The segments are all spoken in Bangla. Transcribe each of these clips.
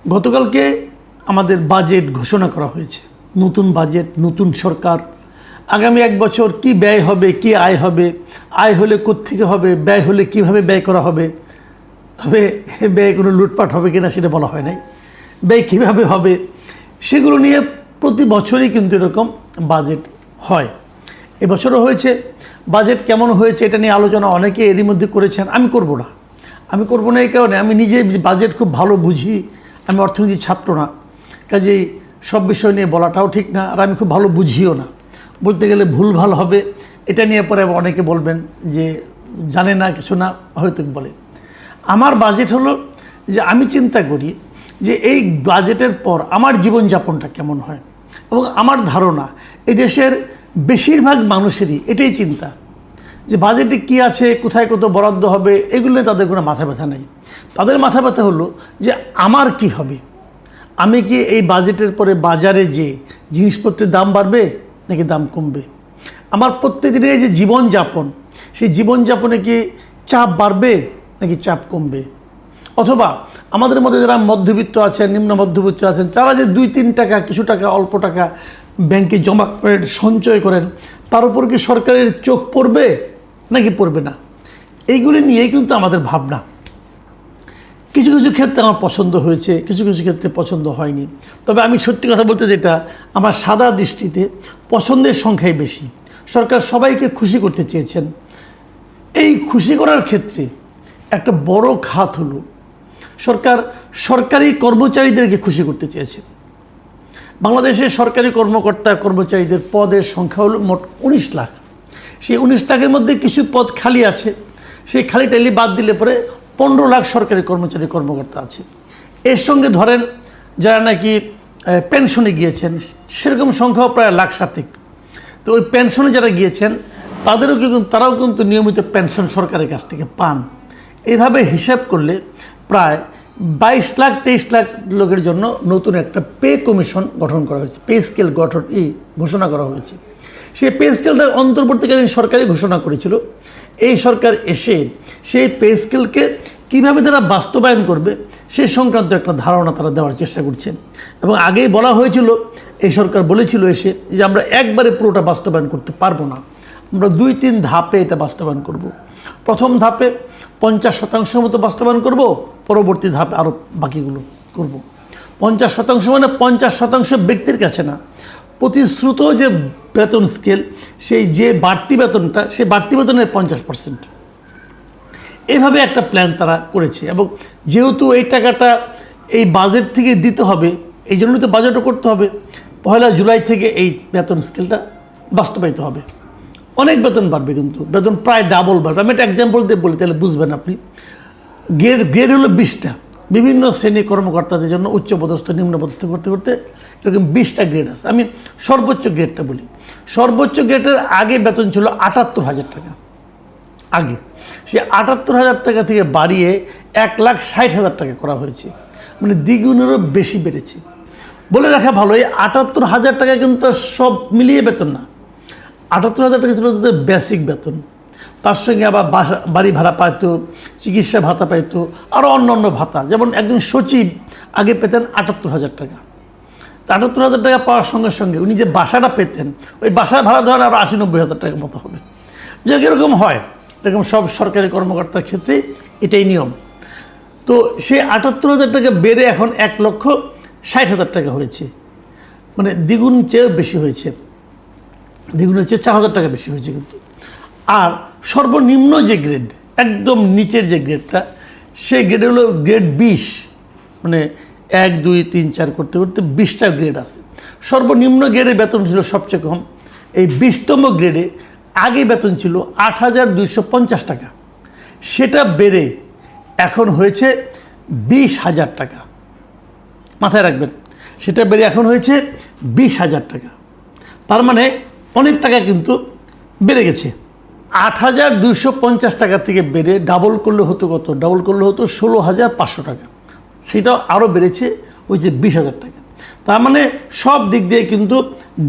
গতকালকে আমাদের বাজেট ঘোষণা করা হয়েছে, নতুন বাজেট, নতুন সরকার। আগামী এক বছর কি ব্যয় হবে, কি আয় হবে, আয় হলে কোত্থেকে হবে, ব্যয় হলে কিভাবে ব্যয় করা হবে। তবে ব্যয় কোনো লুটপাট হবে কিনা সেটা বলা হয় নাই। ব্যয় কীভাবে হবে সেগুলো নিয়ে প্রতি বছরই কিন্তু এরকম বাজেট হয়। এবছরও হয়েছে। বাজেট কেমন হয়েছে এটা নিয়ে আলোচনা অনেকে এরই মধ্যে করেছেন। আমি করব না এই কারণে আমি নিজে বাজেট খুব ভালো বুঝি। আমি অর্থনীতির ছাত্র না, কাজেই সব বিষয় নিয়ে বলাটাও ঠিক না, আর আমি খুব ভালো বুঝিও না। বলতে গেলে ভুলভাল হবে, এটা নিয়ে পরে অনেকে বলবেন যে জানে না, কিছু না হয়তো বলে। আমার বাজেট হলো যে আমি চিন্তা করি যে এই বাজেটের পর আমার জীবনযাপনটা কেমন হয়, এবং আমার ধারণা এই দেশের বেশিরভাগ মানুষেরই এটাই চিন্তা যে বাজেটে কি আছে, কোথায় কত বরাদ্দ হবে, এগুলো নিয়ে তাদের কোনো মাথা ব্যথা নেই। তাদের মাথা ব্যথা হলো যে আমার কি হবে, আমি কি এই বাজেটের পরে বাজারে যে জিনিসপত্রের দাম বাড়বে নাকি দাম কমবে, আমার প্রত্যেকদিনের যে জীবনযাপন, সেই জীবনযাপনে কি চাপ বাড়বে নাকি চাপ কমবে, অথবা আমাদের মধ্যে যারা মধ্যবিত্ত আছেন, নিম্ন মধ্যবিত্ত আছেন, তারা যে 2-3 টাকা, কিছু টাকা, অল্প টাকা ব্যাংকে জমা করে সঞ্চয় করেন, তার উপর কি সরকারের চোখ পড়বে নাকি পড়বে না, এইগুলি নিয়েই কিন্তু আমাদের ভাবনা। কিছু কিছু ক্ষেত্রে আমার পছন্দ হয়েছে, কিছু কিছু ক্ষেত্রে পছন্দ হয়নি। তবে আমি সত্যি কথা বলতে যেটা আমার সাদা দৃষ্টিতে পছন্দের সংখ্যাই বেশি। সরকার সবাইকে খুশি করতে চেয়েছেন। এই খুশি করার ক্ষেত্রে একটা বড় খাত হলো সরকার সরকারি কর্মচারীদেরকে খুশি করতে চেয়েছেন। বাংলাদেশের সরকারি কর্মকর্তা কর্মচারীদের পদের সংখ্যা হলো মোট 19 লাখ। সেই 19 লাখের মধ্যে কিছু পদ খালি আছে, সেই খালি টালি বাদ দিলে পরে 15 লাখ সরকারি কর্মচারী কর্মকর্তা আছে। এর সঙ্গে ধরেন যারা নাকি পেনশনে গিয়েছেন, সেরকম সংখ্যাও প্রায় 1,07,000। তো ওই পেনশনে যারা গিয়েছেন তারাও কিন্তু নিয়মিত পেনশন সরকারের কাছ থেকে পান। এইভাবে হিসাব করলে প্রায় 22 লাখ 23 লাখ লোকের জন্য নতুন একটা পে কমিশন গঠন করা হয়েছে, পে স্কেল ঘোষণা করা হয়েছে। সেই পে স্কেলটা অন্তর্বর্তীকালীন সরকারই ঘোষণা করেছিল। এই সরকার এসে সেই পে স্কেলকে কীভাবে তারা বাস্তবায়ন করবে সে সংক্রান্ত একটা ধারণা তারা দেওয়ার চেষ্টা করছেন। এবং আগেই বলা হয়েছিল, এই সরকার বলেছিল এসে যে আমরা একবারে পুরোটা বাস্তবায়ন করতে পারবো না, আমরা 2-3 ধাপে এটা বাস্তবায়ন করব। প্রথম ধাপে 50% মতো বাস্তবায়ন করব, পরবর্তী ধাপে আরও বাকিগুলো করব। 50% মানে 50% ব্যক্তির কাছে না, প্রতিশ্রুত যে বেতন স্কেল, সেই যে বাড়তি বেতনটা, সেই বাড়তি বেতনের 50%। এভাবে একটা প্ল্যান তারা করেছে। এবং যেহেতু এই টাকাটা এই বাজেট থেকে দিতে হবে, এই জন্যই তো বাজেটও করতে হবে। 1 জুলাই থেকে এই বেতন স্কেলটা বাস্তবায়িত হবে। অনেক বেতন বাড়বে, কিন্তু বেতন প্রায় ডাবল বাড়বে। আমি একটা এক্সাম্পল দিয়ে বলি, তাহলে বুঝবেন আপনি। গ্রেড হলো 20টা, বিভিন্ন শ্রেণী কর্মকর্তাদের জন্য উচ্চপদস্থ নিম্নপদস্থ করতে করতে এরকম 20টা গ্রেড আছে। আমি সর্বোচ্চ গ্রেডটা বলি। সর্বোচ্চ গ্রেডের আগে বেতন ছিল 78,000 টাকা। আগে সেই 78,000 টাকা থেকে বাড়িয়ে 1,60,000 টাকা করা হয়েছে, মানে দ্বিগুণেরও বেশি বেড়েছে। বলে রাখা ভালো, এই 78,000 টাকা কিন্তু সব মিলিয়ে বেতন না। 78,000 টাকা ছিল তাদের বেসিক বেতন। তার সঙ্গে আবার বাড়ি ভাড়া পাইতো, চিকিৎসা ভাতা পাইতো, আরও অন্য ভাতা। যেমন একজন সচিব আগে পেতেন 78,000 টাকা। 78,000 টাকা পাওয়ার সঙ্গে সঙ্গে উনি যে বাসাটা পেতেন, ওই বাসার ভাড়া ধরেন আরও 80-90,000 টাকার মতো হবে। যে এরকম হয়, এরকম সব সরকারি কর্মকর্তার ক্ষেত্রে এটাই নিয়ম। তো সেই 78,000 টাকা বেড়ে এখন 1,60,000 টাকা হয়েছে, মানে দ্বিগুণ চেয়ে বেশি হয়েছে, দ্বিগুণের চেয়ে 4,000 টাকা বেশি হয়েছে কিন্তু। আর সর্বনিম্ন যে গ্রেড, একদম নিচের যে গ্রেডটা, সেই গ্রেড হলো গ্রেড 20, মানে 1, 2, 3, 4 করতে করতে 20টা গ্রেড আছে। সর্বনিম্ন গ্রেডের বেতন ছিল সবচেয়ে কম। এই 20তম গ্রেডে আগে বেতন ছিল 8,250 টাকা, সেটা বেড়ে এখন হয়েছে 20,000 টাকা। মাথায় রাখবেন, সেটা বেড়ে এখন হয়েছে 20,000 টাকা। তার মানে অনেক টাকা কিন্তু বেড়ে গেছে। 8,250 টাকা থেকে বেড়ে ডাবল করলে হতো কত? ডাবল করলে হতো 16,500 টাকা। সেটাও আরও বেড়েছে, ওই যে 20,000 টাকা। তার মানে সব দিক দিয়ে কিন্তু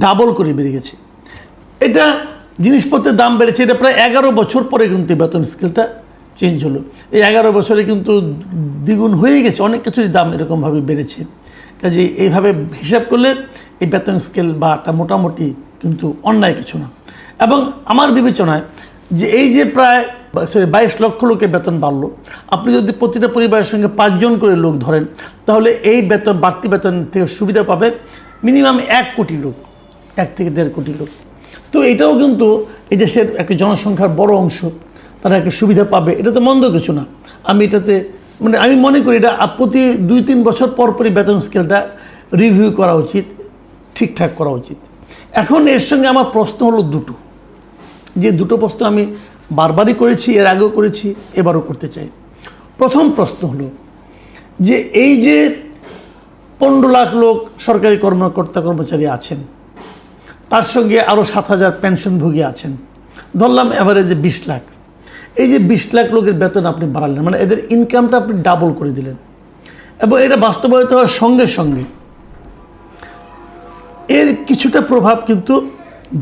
ডাবল করে বেড়ে গেছে। এটা জিনিসপত্রের দাম বেড়েছে, এটা প্রায় 11 বছর পরে কিন্তু বেতন স্কেলটা চেঞ্জ হলো। এই 11 বছরে কিন্তু দ্বিগুণ হয়ে গেছে, অনেক কিছুরই দাম এরকমভাবে বেড়েছে। কাজে এইভাবে হিসাব করলে এই বেতন স্কেল বা একটা মোটামুটি কিন্তু অন্যায় কিছু না। এবং আমার বিবেচনায় যে এই যে প্রায় 22 লক্ষ লোকের বেতন বাড়লো, আপনি যদি প্রতিটা পরিবারের সঙ্গে 5 জন করে লোক ধরেন, তাহলে এই বেতন বাড়তি বেতন থেকে সুবিধা পাবে মিনিমাম 1 কোটি লোক, 1 থেকে 1.5 কোটি লোক। তো এটাও কিন্তু এই দেশের একটা জনসংখ্যার বড় অংশ তারা একটা সুবিধা পাবে, এটা তো মন্দ কিছু না। আমি এটাতে আমি মনে করি এটা প্রতি 2-3 বছর পর পরই বেতন স্কেলটা রিভিউ করা উচিত, ঠিকঠাক করা উচিত। এখন এর সঙ্গে আমার প্রশ্ন হলো দুটো, যে দুটো প্রশ্ন আমি বারবারই করেছি, এর আগেও করেছি, এবারও করতে চাই। প্রথম প্রশ্ন হলো যে এই যে 15 লাখ লোক সরকারি কর্মকর্তা কর্মচারী আছেন, তার সঙ্গে আরও 7,000 পেনশনভোগী আছেন, ধরলাম অ্যাভারেজে 20 লাখ। এই যে 20 লাখ লোকের বেতন আপনি বাড়ালেন, মানে এদের ইনকামটা আপনি ডাবল করে দিলেন, এবং এটা বাস্তবায়িত হওয়ার সঙ্গে সঙ্গে এর কিছুটা প্রভাব কিন্তু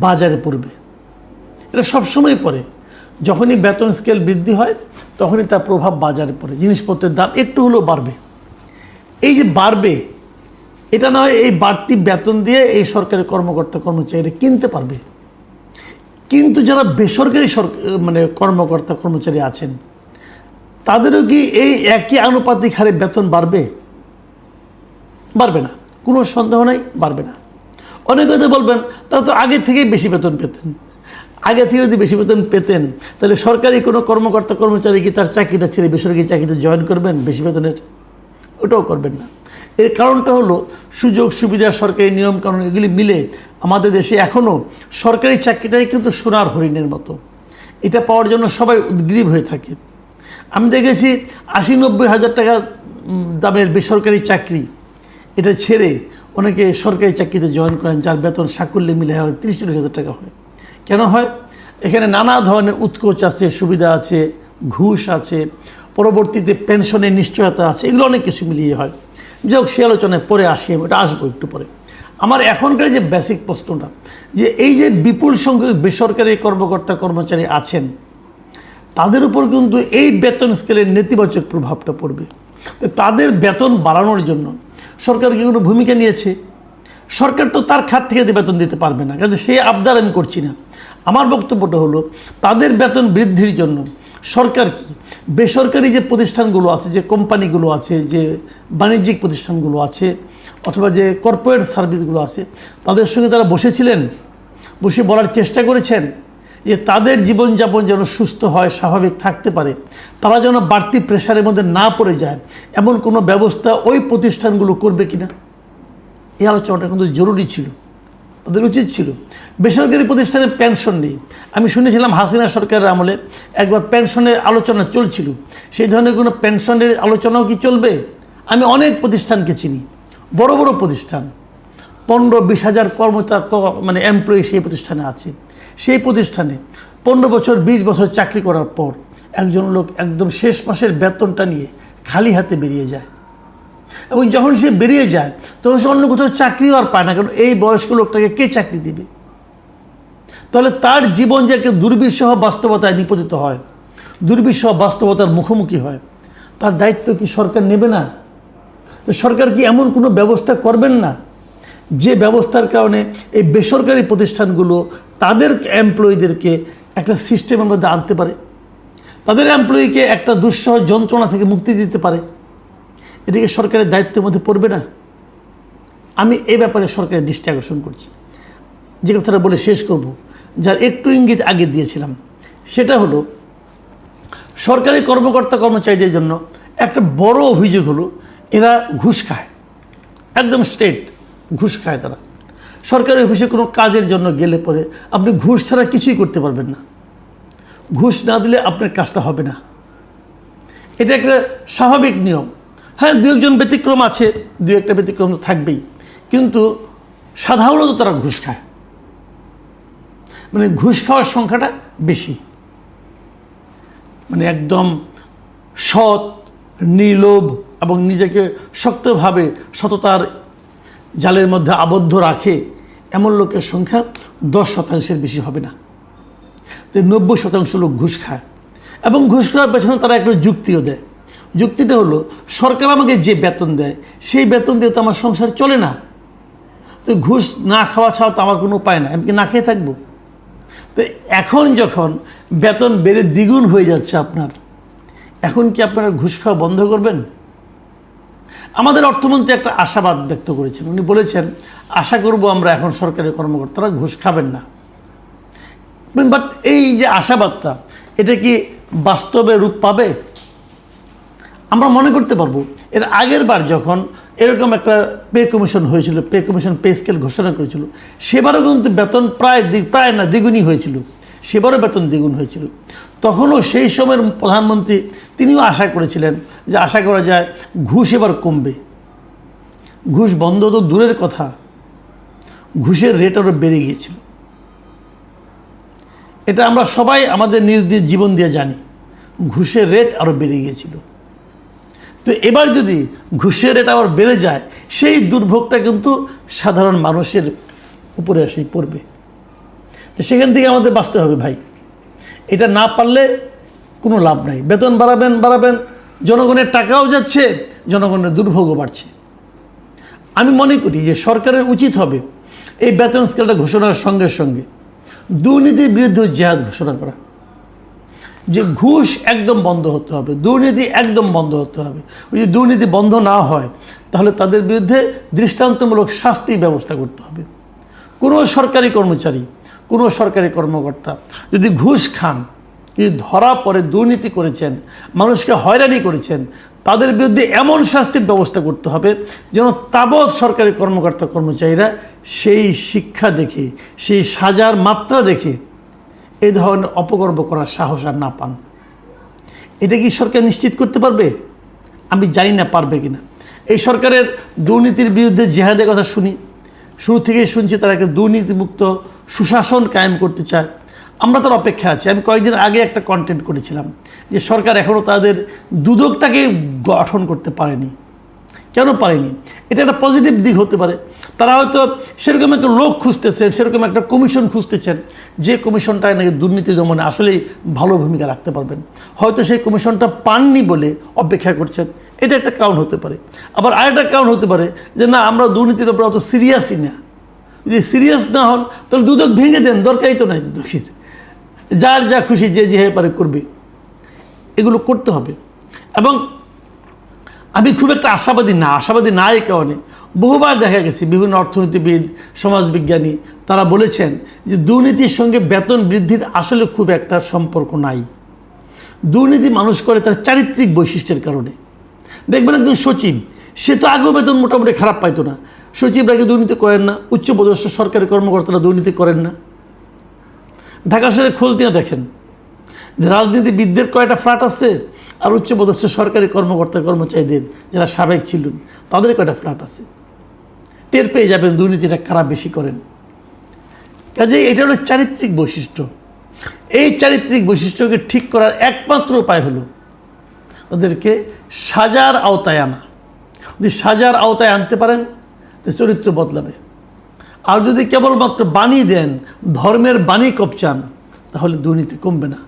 বাজারে পড়বে। এটা সবসময় পড়ে, যখনই বেতন স্কেল বৃদ্ধি হয় তখনই তার প্রভাব বাজারে পড়ে, জিনিসপত্রের দাম একটু হলেও বাড়বে। এই যে বাড়বে, এটা না হয় এই বাড়তি বেতন দিয়ে এই সরকারি কর্মকর্তা কর্মচারীরা কিনতে পারবে, কিন্তু যারা বেসরকারি কর্মকর্তা কর্মচারী আছেন তাদেরও কি এই একই আনুপাতিক হারে বেতন বাড়বে? বাড়বে না, কোনো সন্দেহ নাই, বাড়বে না। অনেকে হয়তো বলবেন তারা তো আগে থেকেই বেশি বেতন পেতেন। আগে থেকে যদি বেশি বেতন পেতেন তাহলে সরকারি কোনো কর্মকর্তা কর্মচারী কি তার চাকরিটা ছেড়ে বেসরকারি চাকরিতে জয়েন করবেন বেশি বেতনের? ওটাও করবেন না। এর কারণটা হলো সুযোগ সুবিধা, সরকারি নিয়মকানুন এগুলি মিলে আমাদের দেশে এখনও সরকারি চাকরিটাই কিন্তু সোনার হরিণের মতো, এটা পাওয়ার জন্য সবাই উদ্গ্রীব হয়ে থাকে। আমি দেখেছি 80-90 হাজার টাকা দামের বেসরকারি চাকরি এটা ছেড়ে অনেকে সরকারি চাকরিতে জয়েন করেন, যার বেতন সাকুল্যে মিলে হয় 30-40 হাজার টাকা হয়। কেন হয়? এখানে নানা ধরনের উৎকোচ আছে, সুবিধা আছে, ঘুষ আছে, পরবর্তীতে পেনশনের নিশ্চয়তা আছে, এগুলো অনেক কিছু মিলিয়ে হয়। যাই হোক, সে আলোচনায় পরে আসি, ওটা আসবো একটু পরে। আমার এখনকার যে বেসিক প্রশ্নটা, যে এই যে বিপুল সংখ্যক বেসরকারি কর্মকর্তা কর্মচারী আছেন তাদের উপর কিন্তু এই বেতন স্কেলের নেতিবাচক প্রভাবটা পড়বে। তাদের বেতন বাড়ানোর জন্য সরকার কি কোনো ভূমিকা নিয়েছে? সরকার তো তার খাত থেকে বেতন দিতে পারবে না, কাজে সে আবদার আমি করছি না। আমার বক্তব্যটা হলো তাদের বেতন বৃদ্ধির জন্য সরকার কি বেসরকারি যে প্রতিষ্ঠানগুলো আছে, যে কোম্পানিগুলো আছে, যে বাণিজ্যিক প্রতিষ্ঠানগুলো আছে, অথবা যে কর্পোরেট সার্ভিসগুলো আছে, তাদের সঙ্গে তারা বসেছিলেন, বসে বলার চেষ্টা করেছেন যে তাদের জীবনযাপন যেন সুস্থ হয়, স্বাভাবিক থাকতে পারে, তারা যেন বাড়তি প্রেশারের মধ্যে না পড়ে যায়, এমন কোনো ব্যবস্থা ওই প্রতিষ্ঠানগুলো করবে কিনা? এই আলোচনাটা কিন্তু জরুরি ছিল, তাদের উচিত ছিল। বেসরকারি প্রতিষ্ঠানে পেনশন নেই, আমি শুনেছিলাম হাসিনা সরকারের আমলে একবার পেনশনের আলোচনা চলছিল, সেই ধরনের কোনো পেনশনের আলোচনাও কি চলবে? আমি অনেক প্রতিষ্ঠানকে চিনি, বড় বড় প্রতিষ্ঠান, 15-20 হাজার এমপ্লয়ি সেই প্রতিষ্ঠানে আছে। সেই প্রতিষ্ঠানে 15 বছর 20 বছর চাকরি করার পর একজন লোক একদম শেষ মাসের বেতনটা নিয়ে খালি হাতে বেরিয়ে যায়, এবং যখন সে বেরিয়ে যায় তখন সে অন্য কোথাও চাকরিও আর পায় না, কারণ এই বয়স্ক লোকটাকে কে চাকরি দিবে? তাহলে তার জীবন যে একটা দুর্বিষহ বাস্তবতায় নিপতিত হয়, দুর্বিষহ বাস্তবতার মুখোমুখি হয়, তার দায়িত্ব কি সরকার নেবে না? তো সরকার কি এমন কোনো ব্যবস্থা করবেন না যে ব্যবস্থার কারণে এই বেসরকারি প্রতিষ্ঠানগুলো তাদের এমপ্লয়ীদেরকে একটা সিস্টেমের মধ্যে আনতে পারে, তাদের এমপ্লয়িকে একটা দুঃসহ যন্ত্রণা থেকে মুক্তি দিতে পারে? এটাকে সরকারের দায়িত্বের মধ্যে পড়বে না? আমি এই ব্যাপারে সরকারের দৃষ্টি আকর্ষণ করছি। যে কথাটা বলে শেষ করব, যার একটু ইঙ্গিত আগে দিয়েছিলাম, সেটা হলো সরকারি কর্মকর্তা কর্মচারীদের জন্য একটা বড় অভিযোগ হলো এরা ঘুষ খায়, একদম স্ট্রেট ঘুষ খায় তারা। সরকারি অফিসে কোনো কাজের জন্য গেলে পরে আপনি ঘুষ ছাড়া কিছুই করতে পারবেন না, ঘুষ না দিলে আপনার কাজটা হবে না, এটা একটা স্বাভাবিক নিয়ম। হ্যাঁ, 2-1 ব্যতিক্রম আছে, 2-1টা ব্যতিক্রম তো থাকবেই, কিন্তু সাধারণত তারা ঘুষ খায়, ঘুষ খাওয়ার সংখ্যাটা বেশি। একদম সৎ, নির্লোভ এবং নিজেকে শক্তভাবে সততার জালের মধ্যে আবদ্ধ রাখে এমন লোকের সংখ্যা 10% বেশি হবে না। তো 90% লোক ঘুষ খায়, এবং ঘুষ খাওয়ার পেছনে তারা একটা যুক্তিও দেয়। যুক্তিটা হলো, সরকার আমাকে যে বেতন দেয় সেই বেতন দিয়ে তো আমার সংসার চলে না, তো ঘুষ না খাওয়া ছাড়া তো আমার কোনো উপায় না, আমি কি না খেয়ে থাকবো? তো এখন যখন বেতন বেড়ে দ্বিগুণ হয়ে যাচ্ছে আপনার, এখন কি আপনারা ঘুষ খাওয়া বন্ধ করবেন? আমাদের অর্থমন্ত্রী একটা আশাবাদ ব্যক্ত করেছেন। উনি বলেছেন, আশা করব আমরা এখন সরকারি কর্মকর্তারা ঘুষ খাবেন না। বাট এই যে আশাবাদটা, এটা কি বাস্তবে রূপ পাবে? আমরা মনে করতে পারবো এর আগের বার যখন এরকম একটা পে কমিশন হয়েছিল, পে কমিশন পে স্কেল ঘোষণা করেছিল, সেবারও কিন্তু বেতন প্রায় না দ্বিগুণই হয়েছিল, সেবারও বেতন দ্বিগুণ হয়েছিল। তখনও সেই সময়ের প্রধানমন্ত্রী তিনিও আশা করেছিলেন যে আশা করা যায় ঘুষ এবার কমবে। ঘুষ বন্ধ তো দূরের কথা, ঘুষের রেট আরও বেড়ে গিয়েছিল। এটা আমরা সবাই আমাদের নিজ নিজ জীবন দিয়ে জানি, ঘুষের রেট আরও বেড়ে গিয়েছিল। তো এবার যদি ঘুষের রেট আবার বেড়ে যায়, সেই দুর্ভোগটা কিন্তু সাধারণ মানুষের উপরে এসেই পড়বে। তো সেখান থেকে আমাদের বাঁচতে হবে ভাই। এটা না পারলে কোনো লাভ নাই। বেতন বাড়াবেন, জনগণের টাকাও যাচ্ছে, জনগণের দুর্ভোগও বাড়ছে। আমি মনে করি যে সরকারের উচিত হবে এই বেতন স্কেলটা ঘোষণার সঙ্গে সঙ্গে দুর্নীতির বিরুদ্ধে জেহাদ ঘোষণা করা, যে ঘুষ একদম বন্ধ হতে হবে, দুর্নীতি একদম বন্ধ হতে হবে। ওই যে দুর্নীতি বন্ধ না হয়, তাহলে তাদের বিরুদ্ধে দৃষ্টান্তমূলক শাস্তির ব্যবস্থা করতে হবে। কোনো সরকারি কর্মচারী, কোনো সরকারি কর্মকর্তা যদি ঘুষ খান, যদি ধরা পড়ে দুর্নীতি করেছেন, মানুষকে হয়রানি করেছেন, তাদের বিরুদ্ধে এমন শাস্তির ব্যবস্থা করতে হবে যেন তাবৎ সরকারি কর্মকর্তা কর্মচারীরা সেই শিক্ষা দেখে, সেই সাজার মাত্রা দেখে এই ধরনের অপকর্ম করার সাহস আর না পান। এটা কি সরকার নিশ্চিত করতে পারবে? আমি জানি না পারবে কিনা। এই সরকারের দুর্নীতির বিরুদ্ধে জেহাদের কথা শুনি, শুরু থেকেই শুনছি তারা একটা দুর্নীতিমুক্ত সুশাসন কায়েম করতে চায়। আমরা তার অপেক্ষা আছি। আমি কয়েকদিন আগে একটা কন্টেন্ট করেছিলাম যে সরকার এখনও তাদের দুদকটাকে গঠন করতে পারেনি। কেন পারেনি? এটা একটা পজিটিভ দিক হতে পারে। তারা হয়তো সেরকম একটা লোক খুঁজতেছেন, সেরকম একটা কমিশন খুঁজতেছেন, যে কমিশনটায় নাকি দুর্নীতি দমনে আসলেই ভালো ভূমিকা রাখতে পারবেন। হয়তো সেই কমিশনটা পাননি বলে অপেক্ষা করছেন, এটা একটা কারণ হতে পারে। আবার আরেকটা কারণ হতে পারে যে না, আমরা দুর্নীতির ব্যাপারে অত সিরিয়াসই না। যদি সিরিয়াস না হন তাহলে দুদক ভেঙে দেন, দরকারই তো নাই দুদকের। যার যা খুশি যে পারে করবে, এগুলো করতে হবে। এবং আমি খুব একটা আশাবাদী না এই কারণে বহুবার দেখা গেছে বিভিন্ন অর্থনীতিবিদ, সমাজবিজ্ঞানী তারা বলেছেন যে দুর্নীতির সঙ্গে বেতন বৃদ্ধির আসলে খুব একটা সম্পর্ক নাই। দুর্নীতি মানুষ করে তার চারিত্রিক বৈশিষ্ট্যের কারণে। দেখবেন একজন সচিব, সে তো আগেও বেতন মোটামুটি খারাপ পাইতো না, সচিবরা কি দুর্নীতি করেন না? উচ্চপদস্থ সরকারি কর্মকর্তারা দুর্নীতি করেন না? ঢাকা শহরে খোঁজ দিয়ে দেখেন যে রাজনীতিবিদদের কয়টা ফ্ল্যাট আছে, আর উচ্চপদস্থ সরকারি কর্মকর্তা কর্মচারীদের যারা সাবেক ছিলেন তাদের কয়টা ফ্ল্যাট আছে। টের পেয়ে যাবেন দুর্নীতিটা কারা বেশি করেন। কাজেই এটা হলো চারিত্রিক বৈশিষ্ট্য। এই চারিত্রিক বৈশিষ্ট্যকে ঠিক করার একমাত্র উপায় হলো ওদেরকে সাজার আওতায় আনা। যদি সাজার আওতায় আনতে পারেন তো চরিত্র বদলাবে। আর যদি কেবলমাত্র বাণী দেন, ধর্মের বাণী কপচান, তাহলে দুর্নীতি কমবে না।